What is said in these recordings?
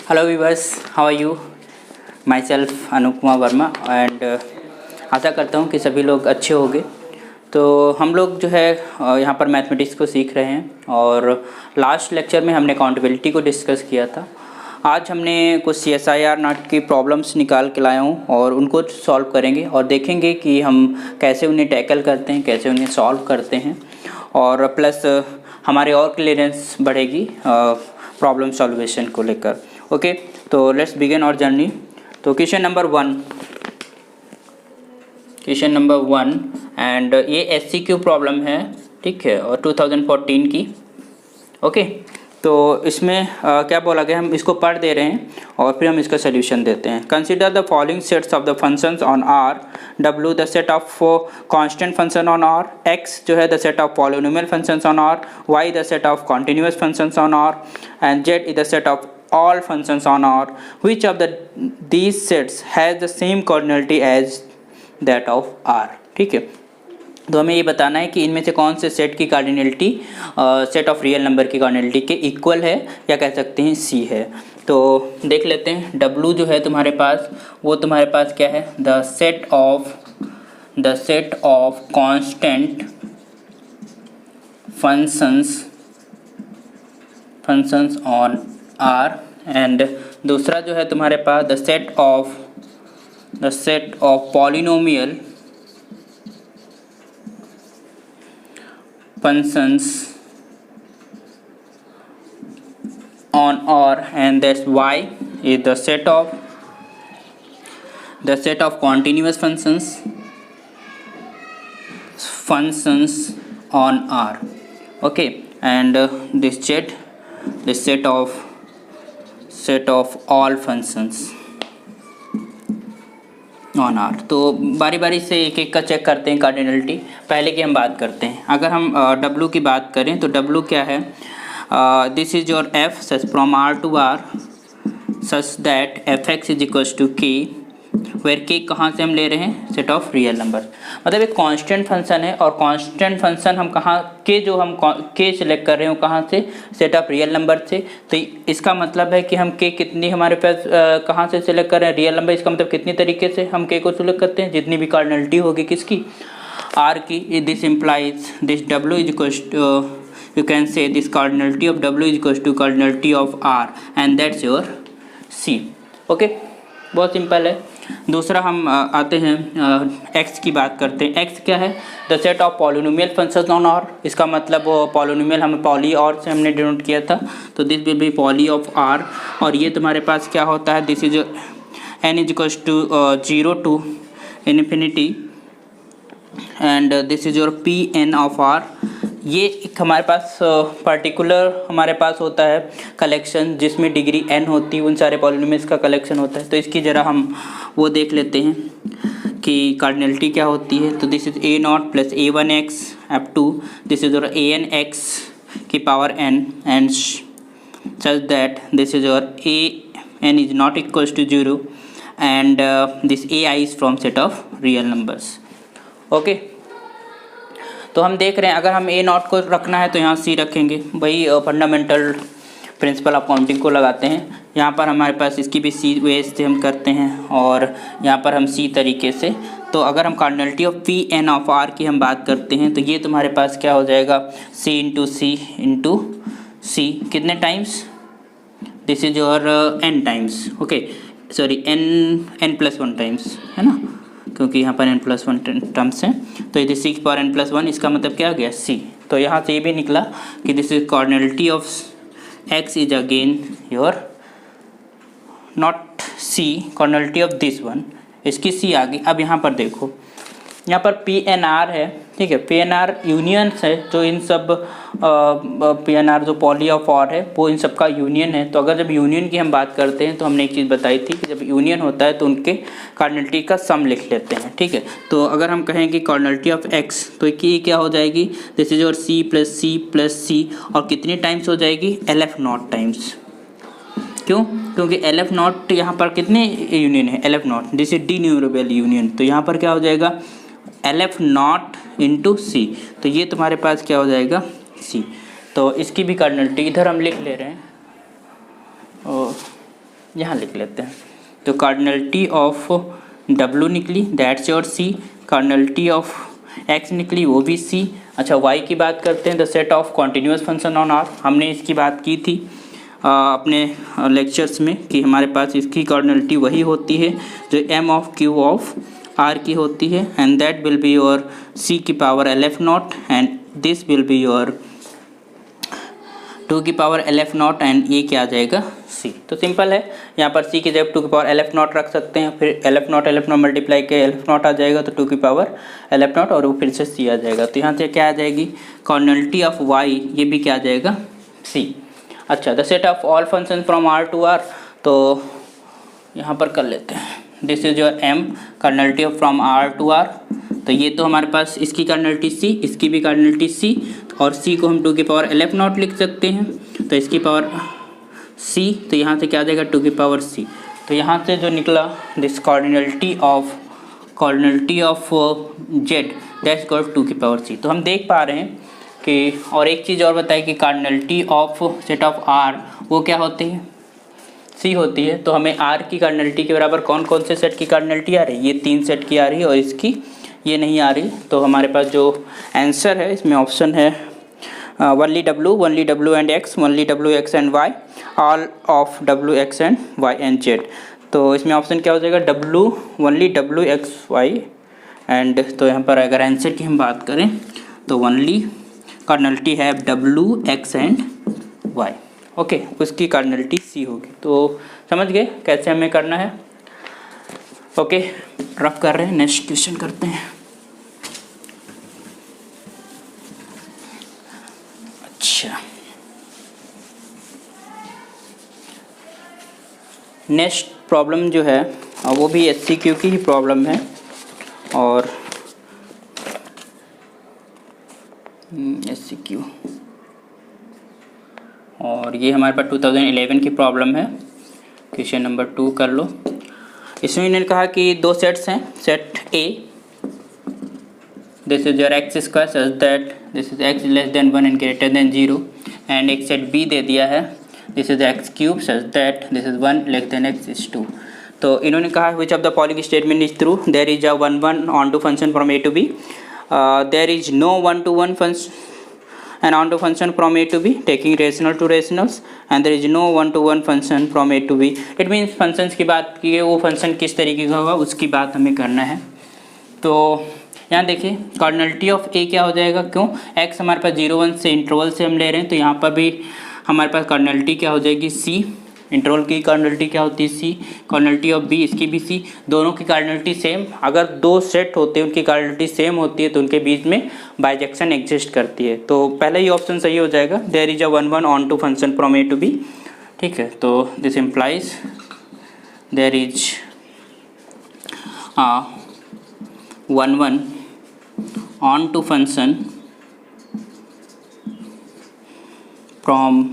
Hello viewers, how are you? Myself Anoop Kumar Verma and आशा करता हूँ कि सभी लोग अच्छे होंगे। तो हम लोग जो है यहाँ पर मैथमेटिक्स को सीख रहे हैं और लास्ट लेक्चर में हमने अकाउंटेबिलिटी को डिस्कस किया था। आज हमने कुछ CSIR नाट की प्रॉब्लम्स निकाल के लाया हूँ और उनको सॉल्व करेंगे और देखेंगे कि हम कैसे उन्हें टैकल करते हैं, कैसे उन्हें सॉल्व करते हैं और प्लस हमारे और क्लियरेंस बढ़ेगी प्रॉब्लम सॉल्यूशन को लेकर। ओके, तो लेट्स बिगिन आवर जर्नी। तो क्वेश्चन नंबर वन एंड ये SCQ प्रॉब्लम है, ठीक है, और 2014 की। ओके, तो इसमें क्या बोला गया, हम इसको पढ़ दे रहे हैं और फिर हम इसका सोल्यूशन देते हैं। Consider the following sets of the functions on R, W the set of constant function on R, X जो है the set of polynomial functions on R, Y the set of continuous functions on R and Z is the set of all functions on R. Which of these sets has the same cardinality as that of R? ठीक है, तो हमें ये बताना है कि इनमें से कौन से सेट की cardinality set of real number की कार्डिनलिटी के इक्वल है या कह सकते हैं C है। तो देख लेते हैं, W जो है तुम्हारे पास, वो तुम्हारे पास क्या है, the set of constant functions on R and दूसरा जो है तुम्हारे पास the set of polynomial functions on R and that's Y is the set of continuous functions on R. Okay, and this set of all functions on R. तो बारी बारी से एक एक का चेक करते हैं कार्डिनलिटी। पहले की हम बात करते हैं, अगर हम W की बात करें तो W क्या है, this is your F such from R to R such that Fx is equals to K, where K कहाँ से हम ले रहे हैं, सेट ऑफ रियल नंबर। मतलब एक कांस्टेंट फंक्शन है और कांस्टेंट फंक्शन हम कहाँ के जो हम K सिलेक्ट कर रहे हो कहाँ से, सेट ऑफ रियल नंबर से। तो इसका मतलब है कि हम K कितनी हमारे पास कहाँ से सिलेक्ट कर रहे हैं, रियल नंबर। इसका मतलब कितनी तरीके से हम K को सिलेक्ट करते हैं, जितनी भी कार्डिनलिटी होगी किसकी, R की। This implies this W is equals to, you can say this cardinality of W is equals to cardinality of R and that's your C. Okay, बहुत सिंपल है। दूसरा हम आते हैं X की बात करते हैं। X क्या है, the set of polynomial functions on R। इसका मतलब पॉलिनोमियल हमें पॉली और से हमने डिनोट किया था, तो this will be poly of R। और ये तुम्हारे पास क्या होता है, this is n is equals to 0 to infinity and this is your Pn of R। ये एक हमारे पास पर्टिकुलर हमारे पास होता है कलेक्शन जिसमें डिग्री n होती है, उन सारे पॉलिनोमियल्स का कलेक्शन होता है। तो इसकी ज़रा हम वो देख लेते हैं कि कार्डिनलिटी क्या होती है। तो this is A0 plus A1x up to this is your AnX की power n and such that this is your An is not equals to 0 and this AI is from set of real numbers. Okay, तो हम देख रहे हैं अगर हम A0 को रखना है तो यहाँ C रखेंगे, वही फंडामेंटल प्रिंसिपल ऑफ काउंटिंग को लगाते हैं। यहाँ पर हमारे पास इसकी भी C वे से हम करते हैं और यहाँ पर हम C तरीके से। तो अगर हम cardinality of Pn of R की हम बात करते हैं तो ये तुम्हारे पास क्या हो जाएगा, C इंटू C कितने times, this is your n times. Okay, sorry n plus 1 times है ना, क्योंकि यहाँ पर n+1 टर्म्स हैं। तो ये 6 पावर n+1, इसका मतलब क्या हो गया, C। तो यहाँ से ये भी निकला कि this is cardinality of X is again your not C, cardinality of this one, इसकी C आ गई। अब यहाँ पर देखो, यहाँ पर PNR है, ठीक है, PNR यूनियंस है, जो इन सब PNR जो पॉली ऑफ R है वो इन सब का यूनियन है। तो अगर जब यूनियन की हम बात करते हैं तो हमने एक चीज़ बताई थी कि जब यूनियन होता है तो उनके कार्डिनलिटी का सम लिख लेते हैं, ठीक है। तो अगर हम कहें कि कार्डिनलिटी ऑफ X तो ये क्या हो जाएगी, दिस इज और C प्लस C और कितनी टाइम्स हो जाएगी, LF0 टाइम्स। क्यों, क्योंकि LF0 यहाँ पर कितने यूनियन है, LF0, दिस इज डिन्यूमरेबल यूनियन। तो यहाँ पर क्या हो जाएगा, LF0 इंटू C। तो ये तुम्हारे पास क्या हो जाएगा, C। तो इसकी भी कार्डिनलिटी इधर हम लिख ले रहे हैं। यहाँ लिख लेते हैं। तो कार्डिनलिटी ऑफ W निकली, that's your C। Cardinality of X निकली, वो भी C। अच्छा, Y की बात करते हैं। The set of continuous function on R, हमने इसकी बात की थी अपने लेक्चर्स में कि हमारे पास इसकी कार्डिनलिटी वही होती है जो M of Q of R की होती है, and that will be your C की power LF0 and this will be your 2 की पावर LF0 एंड ये क्या आ जाएगा C। तो सिंपल है, यहाँ पर C की जगह 2 की पावर LF0 रख सकते हैं, फिर LF0 मल्टीप्लाई के LF0 आ जाएगा तो 2 की पावर LF0 और वो फिर से C आ जाएगा। तो यहाँ से क्या आ जाएगी कार्डिनलिटी ऑफ Y, ये भी क्या आ जाएगा C। अच्छा, the set of all function from R to R, तो यहाँ पर कर लेते हैं। This is your M, cardinality of from R to R। तो ये तो हमारे पास इसकी कार्डिनलिटी C, इसकी भी कार्डिनलिटी C, और C को हम 2 की पावर LF0 लिख सकते हैं, तो इसकी पावर C, तो यहाँ से क्या आ जाएगा 2 की पावर C। तो यहाँ से जो निकला this cardinality of Z that's equal 2 की पावर C। तो हम देख पा रहे हैं कि, और एक चीज़ और बताए कि cardinality of set of R वो क्या होती है C होती है। तो हमें R की कार्डिनलिटी के बराबर कौन कौन से सेट की कार्डिनलिटी आ रही है, ये 3 सेट की आ रही है और इसकी ये नहीं आ रही। तो हमारे पास जो आंसर है इसमें ऑप्शन है only W and X, only W, X and Y, all of W, X and Y and Z। तो इसमें ऑप्शन क्या हो जाएगा only W, X, Y and, तो यहाँ पर अगर आंसर की हम बात करें तो only कार्डिनलिटी है W, X and Y। Okay, उसकी कार्डिनलिटी C होगी। तो समझ गए कैसे हमें करना है। ओके, रफ कर रहे हैं, नेक्स्ट क्वेश्चन करते हैं। अच्छा, नेक्स्ट प्रॉब्लम जो है वो भी SCQ की ही प्रॉब्लम है, और SCQ, और ये हमारे पास 2011 की प्रॉब्लम है। क्वेश्चन नंबर 2 कर लो। इसमें इन्होंने कहा कि 2 सेट्स हैं। Set A, this is your x square such that this is x less than 1 and greater than 0, and एक सेट B दे दिया है, this is x cube such that this is 1 less than x is 2। तो इन्होंने कहा which of the following statement is true, there is a 1 onto function from A to B, there is no 1-to-1 function and onto function from A to B taking rational to rationals, and there is no 1-to-1 function from A to B। it means functions की बात की है, वो function किस तरीके का होगा उसकी बात हमें करना है। तो यहाँ देखिए कार्डिनलिटी ऑफ A क्या हो जाएगा, क्यों x हमारे पास 0-1 से इंटरवल से हम ले रहे हैं, तो यहाँ पर भी हमारे पास कार्डिनलिटी क्या हो जाएगी C। इंटरवल की कार्डिनलिटी क्या होती है C, कार्डिनलिटी ऑफ B, इसकी भी C, दोनों की कार्डिनलिटी सेम। अगर 2 सेट होते हैं उनकी कार्डिनलिटी सेम होती है तो उनके बीच में बाइजेक्शन एग्जिस्ट करती है। तो पहला ही ऑप्शन सही हो जाएगा, there is a 1-1 onto function from A to B। ठीक है, तो this implies there is 1-1 onto function from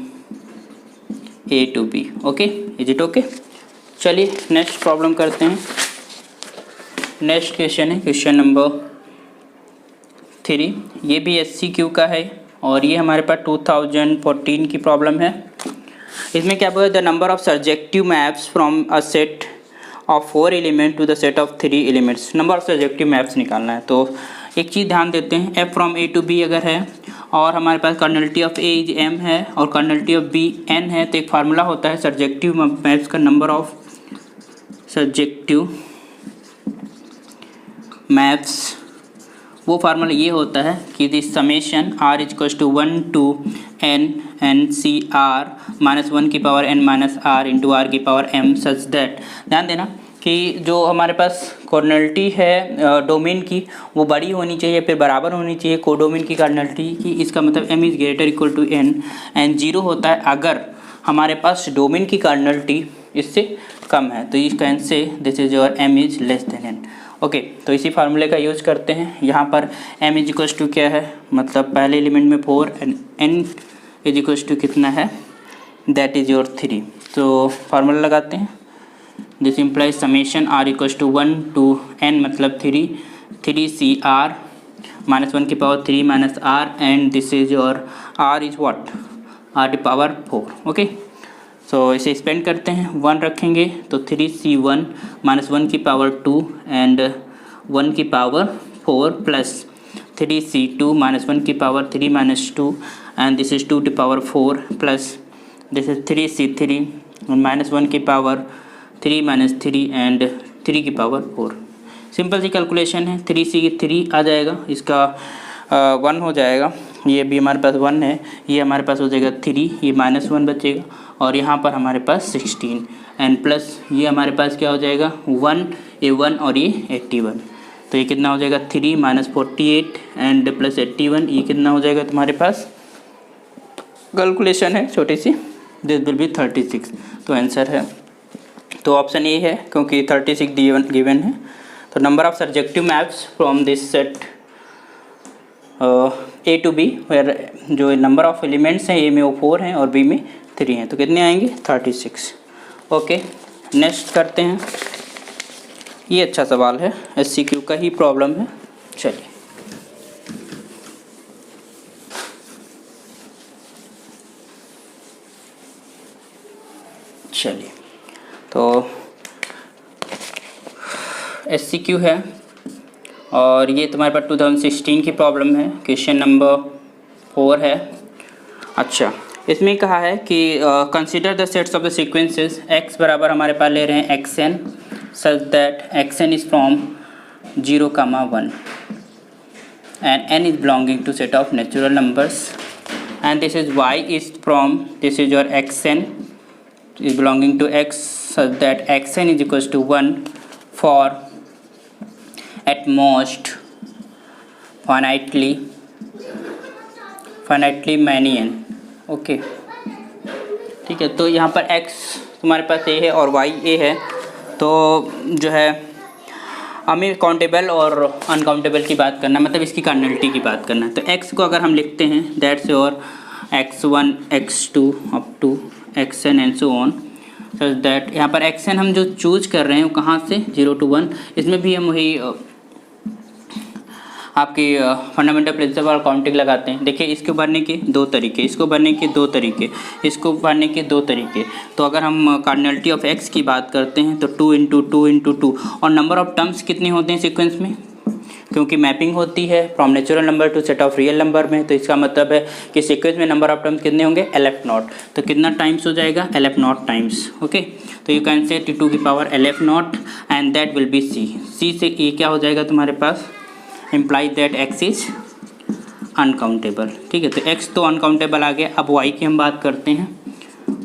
A to B। Okay, is it okay. चलिए नेक्स्ट प्रॉब्लम करते हैं। नेक्स्ट क्वेश्चन है क्वेश्चन नंबर 3, ये भी SCQ का है और ये हमारे पास 2014 की प्रॉब्लम है। इसमें क्या बोला, the number of surjective maps from a set of 4 element to the set of 3 elements. Number of surjective maps निकालना है। तो एक चीज़ ध्यान देते हैं, F from A to B अगर है और हमारे पास cardinality of A is M है और कार्डिनलिटी ऑफ B N है, तो एक फार्मूला होता है सर्जेक्टिव मैप्स का, नंबर ऑफ सर्जेक्टिव मैप्स। वो फार्मूला ये होता है कि this summation R equals to 1 to N NCR minus 1 की power N minus R into R की पावर M सच दैट। ध्यान देना कि जो हमारे पास कार्डिनलिटी है डोमेन की वो बड़ी होनी चाहिए, फिर बराबर होनी चाहिए कोडोमेन की कार्डिनलिटी की। इसका मतलब M is greater equal to N and 0 होता है अगर हमारे पास डोमेन की कार्डिनलिटी इससे कम है। तो इसका answer this is your M is less than N। Okay, तो इसी फार्मूले का यूज़ करते हैं। यहाँ पर M इज इक्वल्स टू क्या है, मतलब पहले एलिमेंट में 4 and N is equals to कितना है, दैट इज योर 3। तो फार्मूला लगाते हैं, this implies summation R equals to 1 to N मतलब 3CR माइनस 1 की power 3 minus R and this is your R is what, R की power 4। Okay, तो इसे एक्सपेंड करते हैं, 1 रखेंगे तो 3c1 माइनस 1 की पावर 2 एंड 1 की पावर 4 प्लस 3c2 माइनस 1 की power 3 minus 2 and this is 2 to power 4 plus this is 3c3 minus 1 की पावर 3 माइनस 3 एंड 3 की पावर 4। सिंपल सी कैलकुलेशन है, 3c3 आ जाएगा, इसका 1 हो जाएगा, ये भी हमारे पास 1 है, ये हमारे पास हो जाएगा 3, ये माइनस 1 बचेगा और यहाँ पर हमारे पास 16 एंड प्लस ये हमारे पास क्या हो जाएगा 1, ये 1 और ये 81। तो ये कितना हो जाएगा 3 माइनस 48 एंड प्लस 81, ये कितना हो जाएगा तुम्हारे पास, कैलकुलेशन है छोटी सी, दिस विल बी 36। तो आंसर है, तो ऑप्शन ए है क्योंकि 36 गिवन है। तो number of subjective maps from this set A to B, where जो नंबर ऑफ एलिमेंट्स हैं ए में वो 4 हैं और बी में 3 हैं, तो कितने आएंगे 36। ओके, नेक्स्ट करते हैं, ये अच्छा सवाल है, SCQ का ही प्रॉब्लम है। चलिए तो SCQ है और ये तुम्हारे पास 2016 की प्रॉब्लम है, क्वेश्चन नंबर 4 है। अच्छा, इसमें कहा है कि consider the sets of the sequences, x बराबर हमारे पास ले रहे हैं xn such that xn is from 0, 1 and n is belonging to set of natural numbers and this is y is from, this is your xn is belonging to x such that xn is equals to 1 for at most finitely many n। Okay ठीक है, तो यहाँ पर x तुम्हारे पास a है और y a है, तो जो है हमें काउंटेबल और अनकाउंटेबल की बात करना, मतलब इसकी कार्डिनलिटी की बात करना है। तो x को अगर हम लिखते हैं that's your x1 x2 up to xn and so on, such that यहाँ पर xn हम जो चूज कर रहे हैं वो कहाँ से 0 to 1, इसमें भी हम वही आपकी फंडामेंटल प्रिंसिपल और काउंटिंग लगाते हैं। देखिए इसको भरने के 2 तरीके, इसको भरने के 2 तरीके, इसको भरने के 2 तरीके। तो अगर हम कार्डिनलिटी ऑफ x की बात करते हैं तो 2 इंटू 2 इंटू 2, और नंबर ऑफ टर्म्स कितने होते हैं सीक्वेंस में, क्योंकि मैपिंग होती है from natural number two set of real number में, तो इसका मतलब है कि सीक्वेंस में नंबर ऑफ टर्म्स कितने होंगे LF0। तो कितना टाइम्स हो जाएगा LF0 टाइम्स। ओके, तो यू कैन से T2 की power LF0 and that will be C से ए क्या हो जाएगा तुम्हारे पास, imply that x is uncountable. ठीक है, तो x तो अनकाउंटेबल आ गया। अब y की हम बात करते हैं,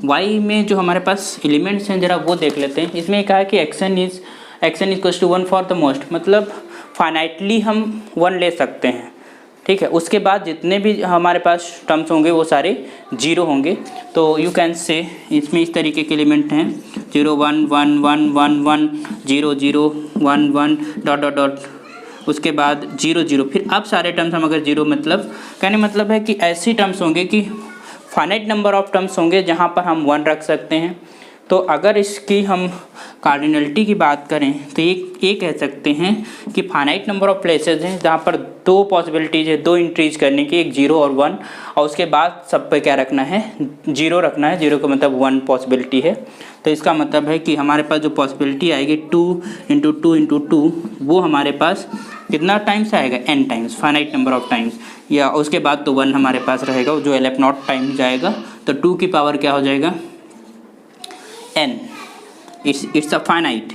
y में जो हमारे पास एलिमेंट्स हैं जरा वो देख लेते हैं। इसमें कहा है कि xn is equals to 1 for the most, मतलब फाइनाइटली हम 1 ले सकते हैं। ठीक है, उसके बाद जितने भी हमारे पास टर्म्स होंगे वो सारे 0 होंगे। तो यू कैन से इसमें इस तरीके के एलिमेंट हैं 0 1 1 1 1 1 0 0 1 1 डॉट डॉट डॉट, उसके बाद 0 0, फिर अब सारे टर्म्स हम अगर 0, मतलब कहने मतलब है कि ऐसी टर्म्स होंगे कि फाइनाइट नंबर ऑफ टर्म्स होंगे जहाँ पर हम 1 रख सकते हैं। तो अगर इसकी हम कार्डिनलिटी की बात करें तो ये कह सकते हैं कि फाइनाइट नंबर ऑफ प्लेसेस हैं जहाँ पर 2 पॉसिबिलिटीज़ है 2 एंट्रीज करने की, एक 0 और 1, और उसके बाद सब पे क्या रखना है 0 रखना है। 0 का मतलब 1 पॉसिबिलिटी है। तो इसका मतलब है कि हमारे पास जो पॉसिबिलिटी आएगी 2 इंटू 2 इंटू 2, वो हमारे पास कितना टाइम्स आएगा n times, finite number of times, या उसके बाद तो 1 हमारे पास रहेगा जो LF0 टाइम जाएगा। तो 2 की पावर क्या हो जाएगा n, इट्स अ फाइनाइट,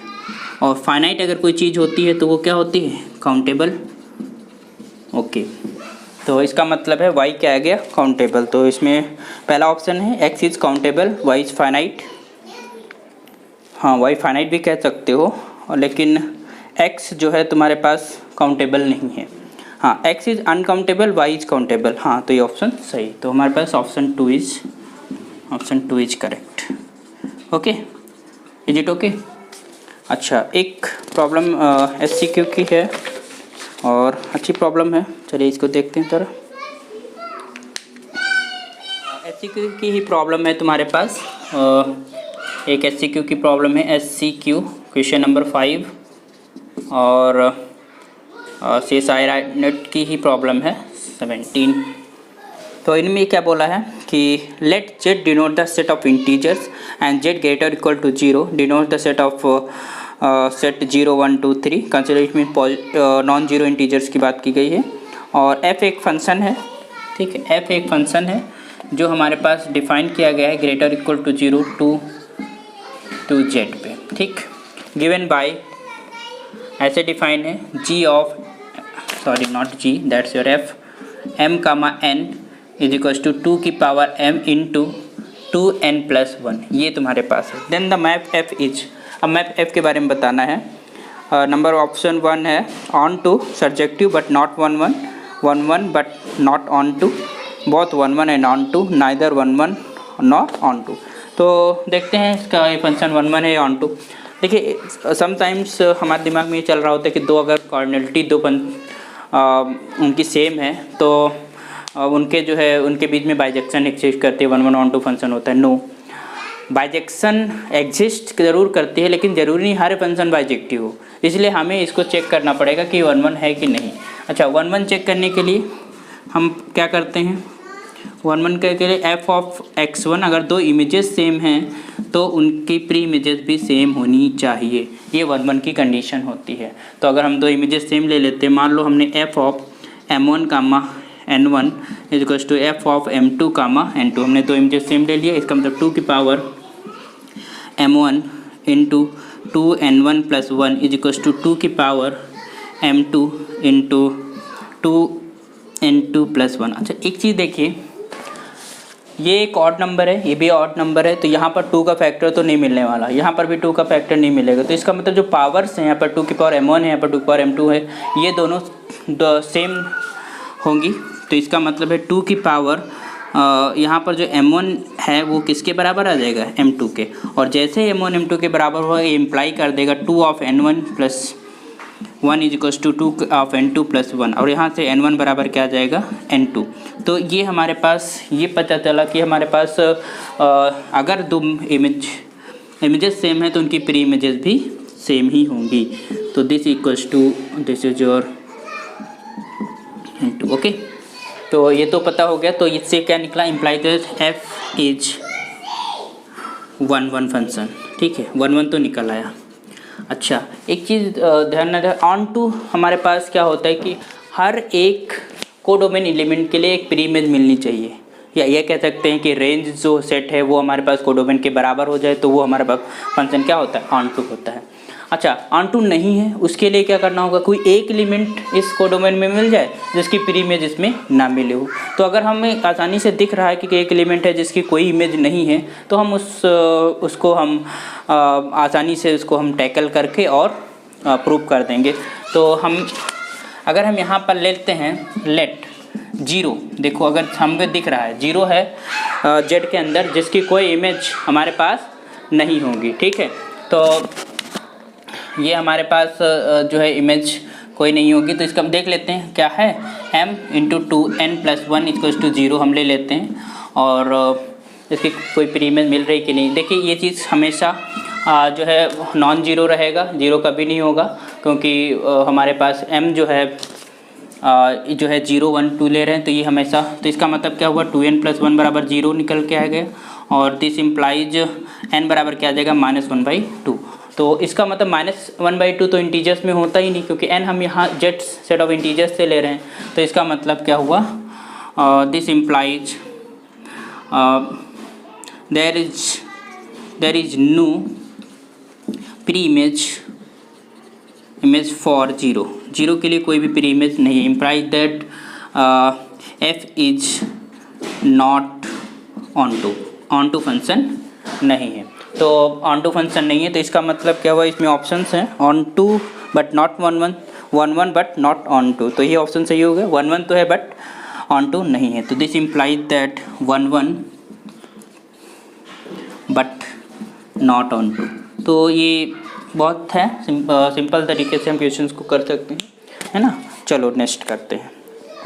और फाइनाइट अगर कोई चीज़ होती है तो वो क्या होती है काउंटेबल। ओके, तो इसका मतलब है y क्या आ गया काउंटेबल। तो इसमें पहला ऑप्शन है x is countable, y is finite. हाँ, y फाइनाइट भी कह सकते हो, और लेकिन x जो है तुम्हारे पास काउंटेबल नहीं है। हाँ, x is uncountable, y is countable. हाँ, तो ये ऑप्शन सही, तो हमारे पास option 2 is correct. Okay, is it okay. अच्छा, एक प्रॉब्लम SCQ की है और अच्छी प्रॉब्लम है, चलिए इसको देखते हैं जरा। SCQ की ही प्रॉब्लम है तुम्हारे पास, एक SCQ की प्रॉब्लम है SCQ क्वेश्चन नंबर 5, और CSI नेट की ही प्रॉब्लम है 17। तो इनमें क्या बोला है कि let Z denote the set of integers and Z greater equal to 0 denote the set of set 0 1 2 3 consider it mean non zero integers की बात की गई है। और f एक फंक्शन है, ठीक है, f एक फंक्शन है जो हमारे पास डिफाइन किया गया है greater equal to 0 to Z पे, ठीक, गिवन बाय ऐसे डिफाइन है g of sorry not g that's your f m comma n is equal to 2 की पावर m इंटू 2n+1, ये तुम्हारे पास है। Then the map f is, अब मैप f के बारे में बताना है। नंबर ऑप्शन 1 है onto subjective but not 1 1, 1 1 but not onto, both 1 1 and onto, neither 1 1 not onto. तो देखते हैं इसका ये फंक्शन 1 1 है ऑन टू। देखिए समटाइम्स हमारे दिमाग में ये चल रहा होता है कि दो अगर कॉर्डिनेलिटी उनकी सेम है तो उनके जो है उनके बीच में बाइजेक्शन एग्जिस्ट करती है, 1 1 ऑन टू फंक्शन होता है। नो, बाइजेक्शन एग्जिस्ट ज़रूर करती है लेकिन ज़रूरी नहीं हर फंक्शन बाइजेक्टिव हो, इसलिए हमें इसको चेक करना पड़ेगा कि 1 1 है कि नहीं। अच्छा, 1 1 चेक करने के लिए हम क्या करते हैं, 1 1 के लिए f ऑफ x1 अगर दो इमेजेस सेम हैं तो उनकी प्री इमेजेस भी सेम होनी चाहिए, ये 1 1 की कंडीशन होती है। तो अगर हम दो इमेजेस सेम ले लेते हैं, मान लो हमने f of m1 comma n1 is equal to f of m2 comma n2, हमने दो इमेजेस सेम ले लिया, इसका मतलब 2 की power m1 into 2n1+1 is equal to 2 की पावर m2 इंटू 2n2+1। अच्छा, एक चीज़ देखिए, ये एक ऑड नंबर है, ये भी ऑड नंबर है, तो यहाँ पर 2 का फैक्टर तो नहीं मिलने वाला, यहाँ पर भी 2 का फैक्टर नहीं मिलेगा। तो इसका मतलब जो पावर्स हैं यहाँ पर 2 की पावर m1 है, यहाँ पर 2 की पावर m2 है, ये दोनों सेम होंगी। तो इसका मतलब है 2 की पावर यहाँ पर जो m1 है वो किसके बराबर आ जाएगा, m2 के, और जैसे m1 m2 के बराबर होगा ये इम्प्लाई कर देगा 2 of n1+1 is equal to 2 of n2+1, और यहाँ से n1 बराबर क्या आ जाएगा, n2। तो ये हमारे पास ये पता चला कि हमारे पास अगर दो इमेजेस सेम है तो उनकी प्री इमेजेस भी सेम ही होंगी। तो this equals to this is your n2, okay. तो ये तो पता हो गया, तो इससे क्या निकला, imply that f is 1 1 function, ठीक है, 1 1 तो निकल आया। अच्छा, एक चीज़ ध्यान रखें, ऑन टू हमारे पास क्या होता है कि हर एक कोडोमेन एलिमेंट के लिए एक प्री इमेज मिलनी चाहिए, या ये कह सकते हैं कि रेंज जो सेट है वो हमारे पास कोडोमेन के बराबर हो जाए तो वो हमारे पास फंक्शन क्या होता है, ऑन टू होता है। अच्छा, ऑन टू नहीं है, उसके लिए क्या करना होगा, कोई एक एलिमेंट इस कोडोमेन में मिल जाए जिसकी प्री इमेज इसमें ना मिले हो। तो अगर हमें आसानी से दिख रहा है कि एक एलिमेंट है जिसकी कोई इमेज नहीं है तो हम उसको हम आसानी से उसको हम टैकल करके और प्रूव कर देंगे। तो अगर हम यहाँ पर लेते हैं लेट 0, देखो अगर हमें दिख रहा है 0 है जेड के अंदर जिसकी कोई इमेज हमारे पास नहीं होगी, ठीक है। तो ये हमारे पास जो है इमेज कोई नहीं होगी, तो इसका हम देख लेते हैं क्या है, m into 2n+1 equals to 0 हम ले लेते हैं, और इसकी कोई प्री इमेज मिल रही कि नहीं। देखिए ये चीज़ हमेशा जो है नॉन जीरो रहेगा, जीरो कभी नहीं होगा, क्योंकि हमारे पास m जो है 0 1 2 ले रहे हैं, तो ये हमेशा, तो इसका मतलब क्या हुआ, 2n+1 बराबर 0 निकल के आ गया, और दिस इम्प्लाइज n बराबर क्या आ जाएगा, -1/2। तो इसका मतलब -1/2 तो इंटीजर्स में होता ही नहीं, क्योंकि n हम यहाँ जेड सेट ऑफ इंटीजर्स से ले रहे हैं। तो इसका मतलब क्या हुआ, this implies there is no pre image for 0 के लिए कोई भी प्री इमेज नहीं है। Implies that f is not onto function नहीं है। तो ऑन टू फंक्शन नहीं है, तो इसका मतलब क्या हुआ, इसमें ऑप्शंस हैं onto but not 1 1, 1 1 but not onto, तो ये ऑप्शन सही हो गया। 1 1 तो है बट ऑन टू नहीं है, तो this implies that 1 1 but not onto. तो ये बहुत है सिंपल तरीके से हम क्वेश्चंस को कर सकते हैं, है ना। चलो नेक्स्ट करते हैं,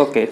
ओके।